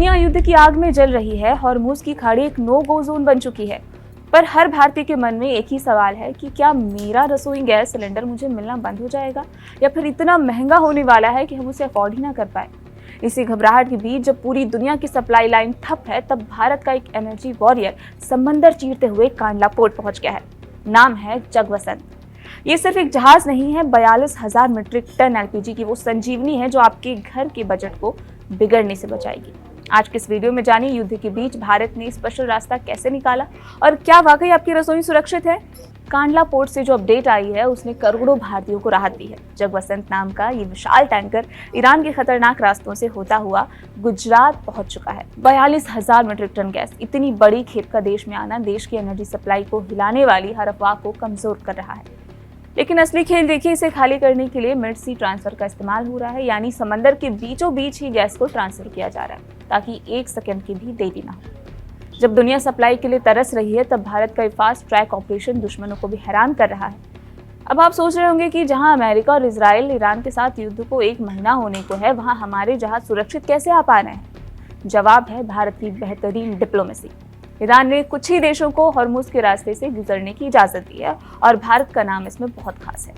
दुनिया युद्ध की आग में जल रही है। हॉर्मुज़ की खाड़ी एक नो गो जोन बन चुकी है। पर हर भारतीय के मन में एक ही सवाल है कि क्या मेरा रसोई गैस सिलेंडर मुझे मिलना बंद हो जाएगा, या फिर इतना महंगा होने वाला है कि हम उसे अफोर्ड ही ना कर पाए। इसी घबराहट के बीच जब पूरी दुनिया की सप्लाई लाइन ठप है, तब भारत का एक एनर्जी वॉरियर समंदर चीरते हुए कांडला पोर्ट पहुंच गया है। नाम है जगवसंत। ये सिर्फ एक जहाज नहीं है, 42,000 मीट्रिक टन एलपीजी की वो संजीवनी है जो आपके घर के बजट को बिगड़ने से बचाएगी। आज के इस वीडियो में जानिए युद्ध के बीच भारत ने स्पेशल रास्ता कैसे निकाला और क्या वाकई आपकी रसोई सुरक्षित है। कांडला पोर्ट से जो अपडेट आई है उसने करोड़ों भारतीयों को राहत दी है। जगवसंत नाम का ये विशाल टैंकर ईरान के खतरनाक रास्तों से होता हुआ गुजरात पहुंच चुका है। 42,000 मीट्रिक टन गैस, इतनी बड़ी खेप का देश में आना देश की एनर्जी सप्लाई को हिलाने वाली हर अफवाह को कमजोर कर रहा है। लेकिन असली खेल देखिए, इसे खाली करने के लिए मिड सी ट्रांसफर का इस्तेमाल हो रहा है, यानी समंदर के बीचों बीच ही गैस को ट्रांसफर किया जा रहा है ताकि 1 सेकंड की भी देरी ना हो। जब दुनिया सप्लाई के लिए तरस रही है, तब भारत का ये फास्ट ट्रैक ऑपरेशन दुश्मनों को भी हैरान कर रहा है। अब आप सोच रहे होंगे कि जहां अमेरिका और इजराइल ईरान के साथ युद्ध को 1 महीना होने को है, वहां हमारे जहाज सुरक्षित कैसे आ पा रहे हैं। जवाब है भारत की बेहतरीन डिप्लोमेसी। ईरान ने कुछ ही देशों को हॉर्मुज़ के रास्ते से गुजरने की इजाजत दी है और भारत का नाम इसमें बहुत खास है।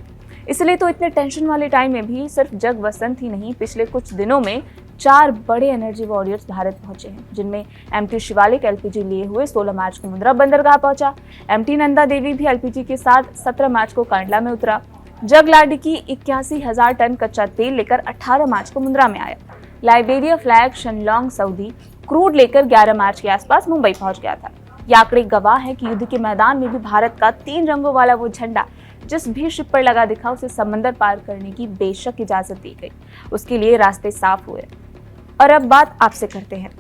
इसलिए तो इतने टेंशन वाले टाइम में भी सिर्फ जगवसंत ही नहीं, पिछले कुछ दिनों में 4 बड़े एनर्जी वॉरियर्स भारत पहुंचे हैं, जिनमें एमटी शिवालिक एलपीजी लिए हुए 16 मार्च को मुंद्रा बंदरगाह पहुंचा। एमटी नंदा देवी भी एलपीजी के साथ 17 मार्च को कांडला में उतरा। जगलाडिकी 81,000 टन कच्चा तेल लेकर 18 मार्च को मुंद्रा में आया। लाइबेरिया फ्लैग शनलोंग सऊदी क्रूड लेकर 11 मार्च के आसपास मुंबई पहुंच गया था। ये आंकड़े गवाह है कि युद्ध के मैदान में भी भारत का 3 रंगों वाला वो झंडा जिस भी शिप पर लगा दिखा, उसे समंदर पार करने की बेशक इजाजत दी गई। उसके लिए रास्ते साफ हुए। और अब बात आपसे करते हैं।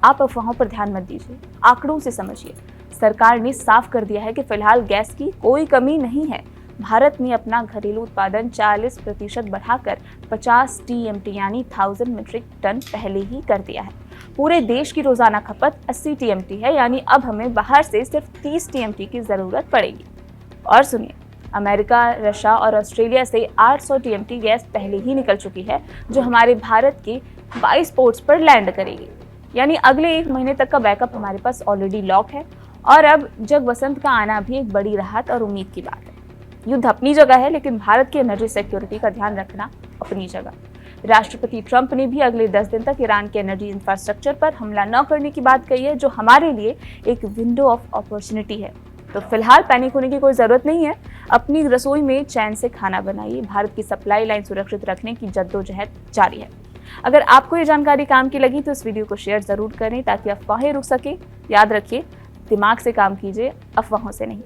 आप अफवाहों पर ध्यान मत दीजिए, आंकड़ों से समझिए। सरकार ने साफ कर दिया है कि फिलहाल गैस की कोई कमी नहीं है। भारत ने अपना घरेलू उत्पादन 40% बढ़ाकर 50 टीएमटी यानी 1000 मीट्रिक टन पहले ही कर दिया है। पूरे देश की रोजाना खपत 80 टीएमटी है, यानी अब हमें बाहर से सिर्फ 30 टीएमटी की जरूरत पड़ेगी। और सुनिए, अमेरिका, रशिया और ऑस्ट्रेलिया से 800 टीएमटी गैस पहले ही निकल चुकी है, जो हमारे भारत के 22 पोर्ट्स पर लैंड करेगी। यानी अगले 1 महीने तक का बैकअप हमारे पास ऑलरेडी लॉक है। और अब जगवसंत का आना भी एक बड़ी राहत और उम्मीद की बात है। युद्ध अपनी जगह है, लेकिन भारत की एनर्जी सिक्योरिटी का ध्यान रखना अपनी जगह। राष्ट्रपति ट्रंप ने भी अगले 10 दिन तक ईरान के एनर्जी इंफ्रास्ट्रक्चर पर हमला न करने की बात कही है, जो हमारे लिए एक विंडो ऑफ अपॉर्चुनिटी है। तो फिलहाल पैनिक होने की कोई जरूरत नहीं है। अपनी रसोई में चैन से खाना बनाइए। भारत की सप्लाई लाइन सुरक्षित रखने की जद्दोजहद जारी है। अगर आपको ये जानकारी काम की लगी तो इस वीडियो को शेयर जरूर करें ताकि अफवाहें रुक सके। याद रखिए, दिमाग से काम कीजिए, अफवाहों से नहीं।